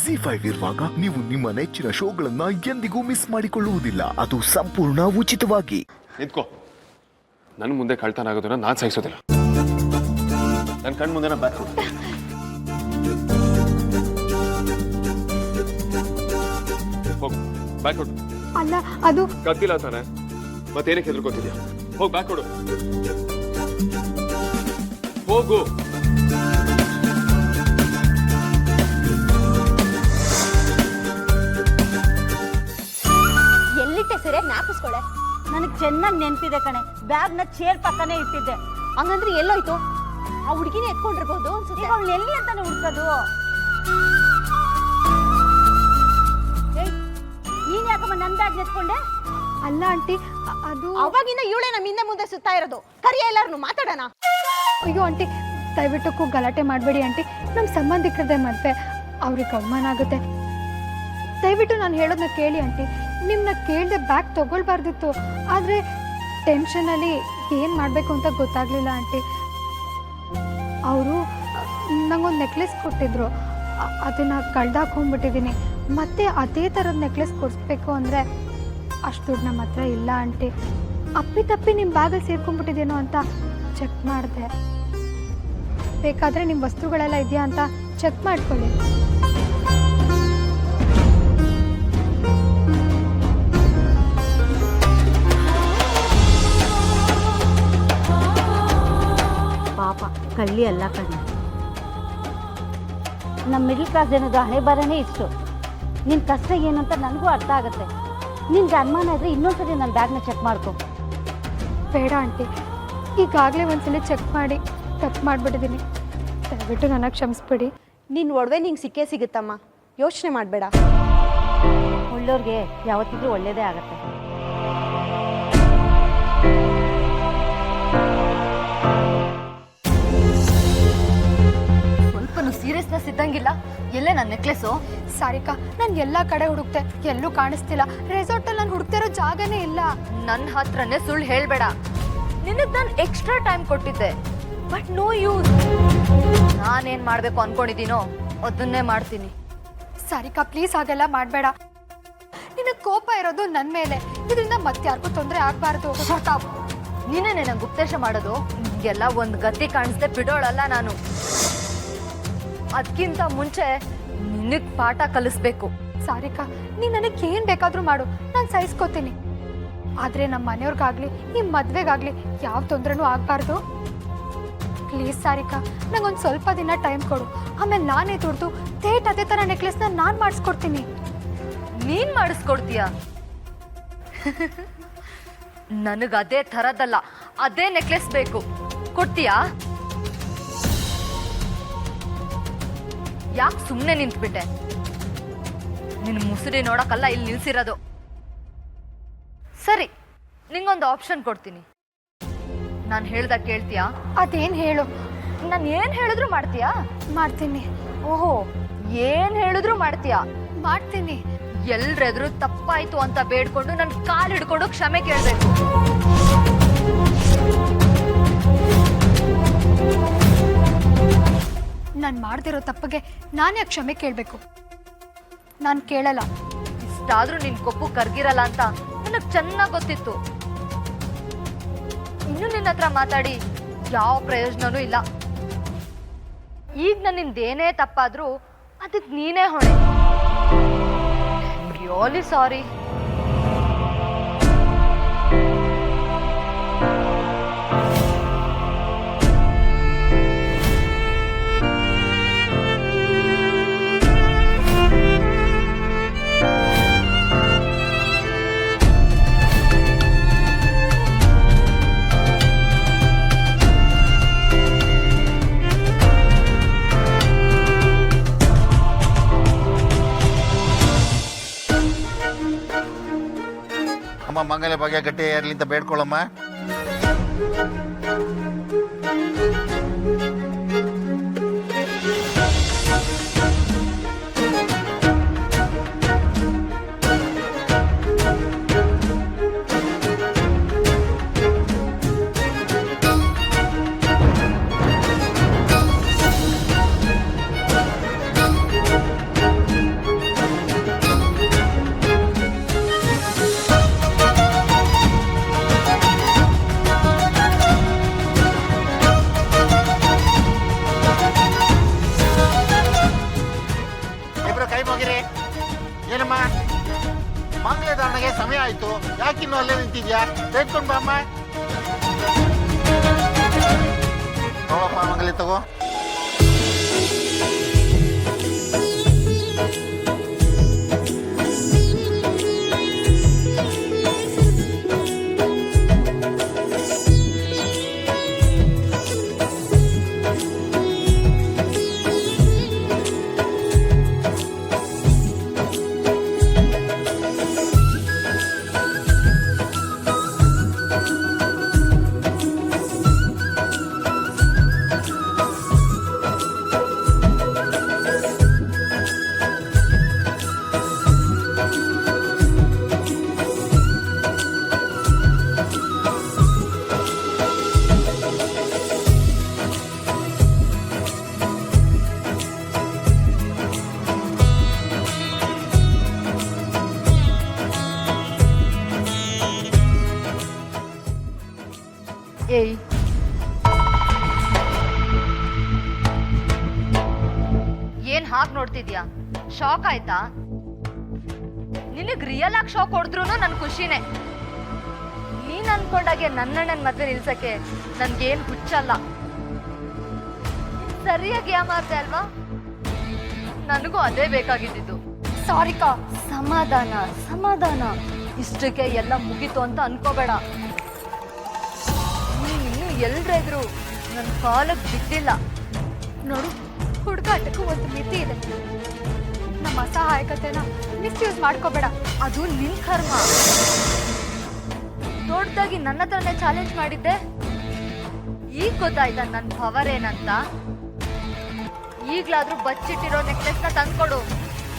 ಜಿ5 ಇರುವಾಗ ನೀವು ನಿಮ್ಮ ನೆಚ್ಚಿನ ಶೋಗಳನ್ನ ಎಂದಿಗೂ ಮಿಸ್ ಮಾಡಿಕೊಳ್ಳುವುದಿಲ್ಲ. ಅದು ಸಂಪೂರ್ಣ ಉಚಿತವಾಗಿ. ನಿಂತ್ಕೋ. ನನ್ನ ಮುಂದೆ ಕಳ್ತನ ಆಗೋದನ್ನ ನಾನು ಸಹಿಸೋದಿಲ್ಲ. ನನ್ನ ಕಣ್ ಮುಂದೆ ಬ್ಯಾಕ್ ಹೋಗು. ಬ್ಯಾಕ್ ಕೊಡು. ಅಲ್ಲ ಅದು ಕತ್ತಿಲ್ಲ ತಾನೆ, ಮತ್ತೇನಕ್ಕೆ ಹೆದರ್ಕೋತಿದ್ಯಾ? ಹೋಗಿ ಬ್ಯಾಕ್ ಕೊಡು. ಹೋಗು. ಎಲ್ಲಿಟ್ಟೆ ಸರಿಯಾಗಿ ಜ್ಞಾಪಿಸ್ಕೊಳೆ. ನನಗೆ ಚೆನ್ನಾಗಿ ನೆನಪಿದೆ ಕಣೆ, ಬ್ಯಾಗ್ನ ಚೇರ್ ಪಕ್ಕನೇ ಇಟ್ಟಿದ್ದೆ. ಹಂಗಂದ್ರೆ ಎಲ್ಲೋಯ್ತು? ಆ ಹುಡುಗಿನ ಎತ್ಕೊಂಡಿರ್ಬೋದು ಅನ್ಸುತ್ತೆ. ಅವಳು ಎಲ್ಲಿ ಅಂತಾನೆ ಹುಡ್ಕೋದು. ನೀನ್ ಯಾಕಮ್ಮ ನನ್ನ ಬ್ಯಾಗ್ ಎತ್ಕೊಂಡೆ? ಅಲ್ಲ ಆಂಟಿ, ಅದು ಅವಾಗಿಂದ ಇವಳೇ ನಮ್ಮ ಹಿಂದೆ ಮುಂದೆ ಸುತ್ತಾ ಇರೋದು. ಕರಿಯ ಎಲ್ಲಾರನ್ನು ಮಾತಾಡೋಣ. ಅಯ್ಯೋ ಆಂಟಿ, ದಯವಿಟ್ಟು ಗಲಾಟೆ ಮಾಡಬೇಡಿ ಆಂಟಿ. ನಮ್ಮ ಸಂಬಂಧಿಕರದೇ ಮದುವೆ, ಅವ್ರಿಗೆ ಅವಮಾನ ಆಗುತ್ತೆ. ದಯವಿಟ್ಟು ನಾನು ಹೇಳೋದನ್ನ ಕೇಳಿ ಆಂಟಿ. ನಿಮ್ಮನ್ನ ಕೇಳದೆ ಬ್ಯಾಗ್ ತಗೊಳ್ಬಾರ್ದಿತ್ತು, ಆದರೆ ಟೆನ್ಷನಲ್ಲಿ ಏನು ಮಾಡಬೇಕು ಅಂತ ಗೊತ್ತಾಗಲಿಲ್ಲ ಆಂಟಿ. ಅವರು ನಂಗೊಂದು ನೆಕ್ಲೆಸ್ ಕೊಟ್ಟಿದ್ರು, ಅದನ್ನು ಕಳ್ದಾಕೊಂಡ್ಬಿಟ್ಟಿದ್ದೀನಿ. ಮತ್ತೆ ಅದೇ ಥರದ ನೆಕ್ಲೆಸ್ ಕೊಡಿಸ್ಬೇಕು ಅಂದರೆ ಅಷ್ಟು ದುಡ್ಡು ನಮ್ಮ ಹತ್ರ ಇಲ್ಲ ಆಂಟಿ. ಅಪ್ಪಿತಪ್ಪಿ ನಿಮ್ಮ ಬ್ಯಾಗಲ್ಲಿ ಸೇರ್ಕೊಂಡ್ಬಿಟ್ಟಿದ್ದೇನೋ ಅಂತ ಚೆಕ್ ಮಾಡಿದೆ. ಬೇಕಾದರೆ ನಿಮ್ಮ ವಸ್ತುಗಳೆಲ್ಲ ಇದೆಯಾ ಅಂತ ಚೆಕ್ ಮಾಡ್ಕೊಳ್ಳಿ. ಪಾಪ ಕಳ್ಳಿ ಅಲ್ಲ ಕಣ್ಣು. ನಮ್ಮ ಮಿಡ್ಲ್ ಕ್ಲಾಸ್ ಜನದ ಹಣೆ ಬರನೇ ಇಷ್ಟು. ನಿನ್ನ ಕಷ್ಟ ಏನು ಅಂತ ನನಗೂ ಅರ್ಥ ಆಗುತ್ತೆ. ನಿನ್ಗೆ ಅನುಮಾನ ಇದ್ರೆ ಇನ್ನೊಂದ್ಸರಿ ನನ್ನ ಬ್ಯಾಗ್ನ ಚೆಕ್ ಮಾಡ್ಕೊ. ಬೇಡ ಆಂಟಿ, ಈಗಾಗಲೇ ಒಂದ್ಸಲ ಚೆಕ್ ಮಾಡಿ ತಪ್ಪು ಮಾಡಿಬಿಟ್ಟಿದ್ದೀನಿ. ದಯವಿಟ್ಟು ನನಗೆ ಕ್ಷಮಿಸ್ಬಿಡಿ. ನಿನ್ನ ಒಡವೆ ನಿಂಗೆ ಸಿಕ್ಕೇ ಸಿಗುತ್ತಮ್ಮ, ಯೋಚನೆ ಮಾಡಬೇಡ. ಒಳ್ಳೆಯವ್ರಿಗೆ ಯಾವತ್ತಿದ್ರೂ ಒಳ್ಳೆಯದೇ ಆಗುತ್ತೆ. ಸ್ವಲ್ಪನೂ ಸೀರಿಯಸ್ನೆಸ್ ಇದ್ದಂಗಿಲ್ಲ. ಎಲ್ಲೇ ನನ್ನ ನೆಕ್ಲೆಸು? ಸಾರಿಕಾ, ನಾನು ಎಲ್ಲ ಕಡೆ ಹುಡುಕ್ತೆ, ಎಲ್ಲೂ ಕಾಣಿಸ್ತಿಲ್ಲ. ರೆಸಾರ್ಟಲ್ಲಿ ನಾನು ಹುಡುಕ್ತಿರೋ ಜಾಗನೇ ಇಲ್ಲ. ನನ್ನ ಹತ್ರನೇ ಸುಳ್ಳು ಹೇಳಬೇಡ. ನಿನಗೆ ನಾನು ಎಕ್ಸ್ಟ್ರಾ ಟೈಮ್ ಕೊಟ್ಟಿದ್ದೆ, ಬಟ್ ನೋ ಯೂಸ್. ನಾನೇನು ಮಾಡಬೇಕು ಅನ್ಕೊಂಡಿದ್ದೀನೋ ಅದನ್ನೇ ಮಾಡ್ತೀನಿ. ಸಾರಿಕಾ, ಪ್ಲೀಸ್ ಹಾಗೆಲ್ಲ ಮಾಡಬೇಡ. ನಿನಗೆ ಕೋಪ ಇರೋದು ನನ್ನ ಮೇಲೆ, ಇದರಿಂದ ಮತ್ತಾರಿಗೂ ತೊಂದರೆ ಆಗಬಾರ್ದು. ನೀನೇ ನನಗೆ ಉಪದೇಶ ಮಾಡೋದು? ಎಲ್ಲ ಒಂದು ಗತಿ ಕಾಣಿಸ್ದೆ ಬಿಡೋಳಲ್ಲ ನಾನು. ಅದಕ್ಕಿಂತ ಮುಂಚೆ ನಿನಗೆ ಪಾಠ ಕಲಿಸ್ಬೇಕು. ಸಾರಿಕಾ, ನೀನು ನನಗೆ ಏನು ಬೇಕಾದರೂ ಮಾಡು, ನಾನು ಸಹಿಸ್ಕೋತೀನಿ. ಆದರೆ ನಮ್ಮ ಮನೆಯವ್ರಿಗಾಗಲಿ ಈ ಮದುವೆಗಾಗಲಿ ಯಾವ ತೊಂದರೆನೂ ಆಗಬಾರ್ದು. ಪ್ಲೀಸ್ ಸಾರಿಕಾ, ನಂಗೊಂದು ಸ್ವಲ್ಪ ದಿನ ಟೈಮ್ ಕೊಡು. ಆಮೇಲೆ ನಾನೇ ದುಡ್ದು ಥೇಟ್ ಅದೇ ಥರ ನೆಕ್ಲೆಸ್ನ ನಾನು ಮಾಡಿಸ್ಕೊಡ್ತೀನಿ. ನೀನ್ ಮಾಡಿಸ್ಕೊಡ್ತೀಯ? ನನಗೆ ಅದೇ ಥರದಲ್ಲ, ಅದೇ ನೆಕ್ಲೆಸ್ ಬೇಕು. ಕೊಡ್ತೀಯಾ? ಯಾಕೆ ಸುಮ್ಮನೆ ನಿಂತ್ಬಿಟ್ಟೆ? ನಿನ್ನ ಮುಸುರಿ ನೋಡಕ್ಕಲ್ಲ ಇಲ್ಲಿ ನಿಲ್ಸಿರೋದು. ಸರಿ, ನಿಂಗೊಂದು ಆಪ್ಷನ್ ಕೊಡ್ತೀನಿ. ನಾನು ಹೇಳ್ದಾಗ ಕೇಳ್ತೀಯಾ? ಅದೇನು ಹೇಳು. ನಾನು ಏನು ಹೇಳಿದ್ರು ಮಾಡ್ತೀಯಾ? ಮಾಡ್ತೀನಿ. ಓಹೋ, ಏನು ಹೇಳಿದ್ರು ಮಾಡ್ತೀಯಾ? ಮಾಡ್ತೀನಿ. ಎಲ್ರೆದ್ರು ತಪ್ಪಾಯ್ತು ಅಂತ ಬೇಡ್ಕೊಂಡು ನನ್ನ ಕಾಲು ಹಿಡ್ಕೊಂಡು ಕ್ಷಮೆ ಕೇಳಬೇಕು. ನಾನು ಮಾಡ್ದಿರೋ ತಪ್ಪಿಗೆ ನಾನೇ ಕ್ಷಮೆ ಕೇಳಬೇಕು? ನಾನು ಕೇಳಲ್ಲ. ಇಷ್ಟಾದ್ರೂ ನಿನ್ ಕೊಪ್ಪು ಕರ್ಗಿರಲ್ಲ ಅಂತ ನನಗೆ ಚೆನ್ನಾಗಿ ಗೊತ್ತಿತ್ತು. ಇನ್ನು ನಿನ್ನ ಹತ್ರ ಮಾತಾಡಿ ಯಾವ ಪ್ರಯೋಜನನೂ ಇಲ್ಲ. ಈಗ ನನ್ನಿಂದೇನೇ ತಪ್ಪಾದ್ರೂ ಅದಕ್ಕೆ ನೀನೇ ಹೊಣೆ. Really sorry. ಮಂಗಲ ಭಾಗ್ಯ ಗಟ್ಟಿ ಇರಲಿ ಅಂತ ಬೇಡ್ಕೊಳ್ಳಮ್ಮ. ಕೈ ಮುಗಿರಿ. ಏನಮ್ಮ ಮಂಗಳಧಾರಣೆಗೆ ಸಮಯ ಆಯ್ತು, ಯಾಕಿನ್ನೂ ಅಲ್ಲೇ ನಿಂತಿದ್ಯಾ? ತೆಗೆದುಕೊಂಡು ಬಾ ಅಮ್ಮ. ತಗೊಳಪ್ಪ ಮಂಗಲಿ ತಗೋ. ಏಯ್, ಏನ್ ಹಾಗೆ ನೋಡ್ತಿದ್ಯಾ? ಶಾಕ್ ಆಯ್ತಾ? ನಿನಗ್ ರಿಯಲ್ ಆಗಿ ಶಾಕ್ ಹೊಡೆದ್ರು ನನ್ ಖುಷಿನೇ. ನೀನ್ ಅನ್ಕೊಂಡಾಗೆ ನನ್ನಣ್ಣನ್ ಮದ್ವೆ ನಿಲ್ಸಕ್ಕೆ ನನ್ಗೇನ್ ಹುಚ್ಚಲ್ಲ. ಸರಿಯಾಗಿ ಯಾಮಾರ್ದೆ ಅಲ್ವಾ? ನನಗೂ ಅದೇ ಬೇಕಾಗಿದ್ದು. ಸಾರಿಕಾ, ಸಮಾಧಾನ ಸಮಾಧಾನ, ಇಷ್ಟಕ್ಕೆ ಎಲ್ಲ ಮುಗೀತು ಅಂತ ಅನ್ಕೋಬೇಡ. ನೀನು ಎಲ್ರೆದ್ರು ನನ್ನ ಕಾಲಕ್ಕೆ ಬಿದ್ದಿಲ್ಲ ನೋಡು, ಹುಡುಗಾಟಕ್ಕೂ ಒಂದು ಮಿತಿ ಇದೆ. ನಮ್ಮ ಅಸಹಾಯಕತೆನ ಮಿಸ್ಯೂಸ್ ಮಾಡ್ಕೋಬೇಡ. ಅದು ನಿನ್ ಕರ್ಮ. ದೊಡ್ಡದಾಗಿ ನನ್ನ ಹತ್ರನೇ ಚಾಲೆಂಜ್ ಮಾಡಿದ್ದೆ. ಈಗ ಗೊತ್ತಾಯ್ತಾ ನನ್ನ ಪವರ್ ಏನಂತ? ಈಗ್ಲಾದ್ರೂ ಬಚ್ಚಿಟ್ಟಿರೋ ನೆಕ್ಲೆಸ್ನ ತಂದ್ಕೊಡು.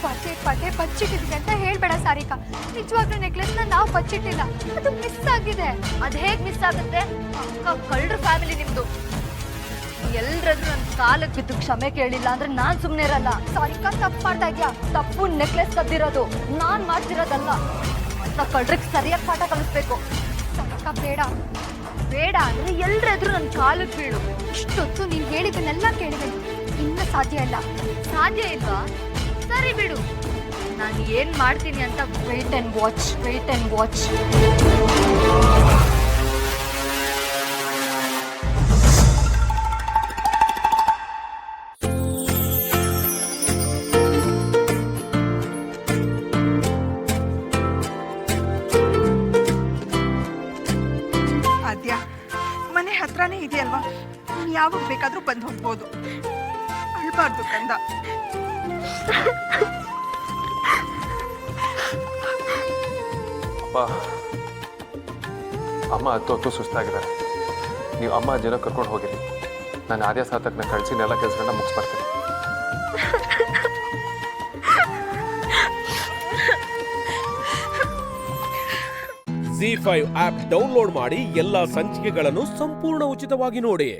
ಪದೇ ಪದೇ ಬಚ್ಚಿಟ್ಟಿದ್ವಿ ಅಂತ ಹೇಳ್ಬೇಡ ಸಾರಿಕಾ. ನಿಜವಾಗ್ಲೂ ನೆಕ್ಲೆಸ್ನ ನಾವು ಬಚ್ಚಿಟ್ಟಿಲ್ಲ, ಅದು ಮಿಸ್ ಆಗಿದೆ. ಅದ್ ಹೇಗ್ ಮಿಸ್ ಆಗುತ್ತೆ? ಅಕ್ಕ ಕಳ್ಳರ ಫ್ಯಾಮಿಲಿ ನಿಮ್ದು. ಎಲ್ರದ್ರು ನನ್ನ ಕಾಲಕ್ಕೆ ಬಿದ್ದು ಕ್ಷಮೆ ಕೇಳಿಲ್ಲ ಅಂದ್ರೆ ನಾನ್ ಸುಮ್ನೆ ಇರಲ್ಲ. ಸಾರಿಕಾ, ತಪ್ಪು ಮಾಡ್ತಾ ಇದ್ಯಾ. ತಪ್ಪು ನೆಕ್ಲೆಸ್ ಕದ್ದಿರೋದು ನಾನ್ ಮಾಡ್ತಿರೋದಲ್ಲ ಅಂತ ಕಳ್ಳರಿಗೆ ಸರಿಯಾಗಿ ಪಾಠ ಕಲಿಸ್ಬೇಕು. ಸಾರಿಕಾ, ಬೇಡ. ಬೇಡ ಅಂದ್ರೆ ಎಲ್ರೆದ್ರು ನನ್ನ ಕಾಲಕ್ಕೆ ಬೀಳು. ಇಷ್ಟೊತ್ತು ನೀನು ಹೇಳಿದ್ದನ್ನೆಲ್ಲ ಕೇಳಿದೆ, ಇನ್ನು ಸಾಧ್ಯ ಇಲ್ಲ. ಸಾಧ್ಯ ಇಲ್ವಾ? ಸರಿ ಬಿಡು, ನಾನು ಏನ್ ಮಾಡ್ತೀನಿ ಅಂತ wait and watch. Wait and watch. Aadya, ಮನೆ ಹತ್ರನೇ ಇದೆಯಲ್ವಾ, ನೀನ್ ಯಾವಾಗ ಬೇಕಾದ್ರೂ ಬಂದು ಹೋಗ್ಬೋದು. ಅಳ್ಬಾರ್ದು ಕಂದ. ಅಪ್ಪ, ಅಮ್ಮ ಹತ್ತು ಸುಸ್ತಾಗಿದ್ದಾರೆ. ನೀವು ಅಮ್ಮ ಜನ ಕರ್ಕೊಂಡು ಹೋಗಿರಿ. ನಾನು ಆದ್ಯ ಸಾತಕ್ನ ಕಳಿಸಿ ನೆಲ ಕೆಲಸಗಳನ್ನ ಮುಗಿಸ್ಬರ್ತೀನಿ. ZEE5 ಆಪ್ ಡೌನ್ಲೋಡ್ ಮಾಡಿ ಎಲ್ಲಾ ಸಂಚಿಕೆಗಳನ್ನು ಸಂಪೂರ್ಣ ಉಚಿತವಾಗಿ ನೋಡಿ.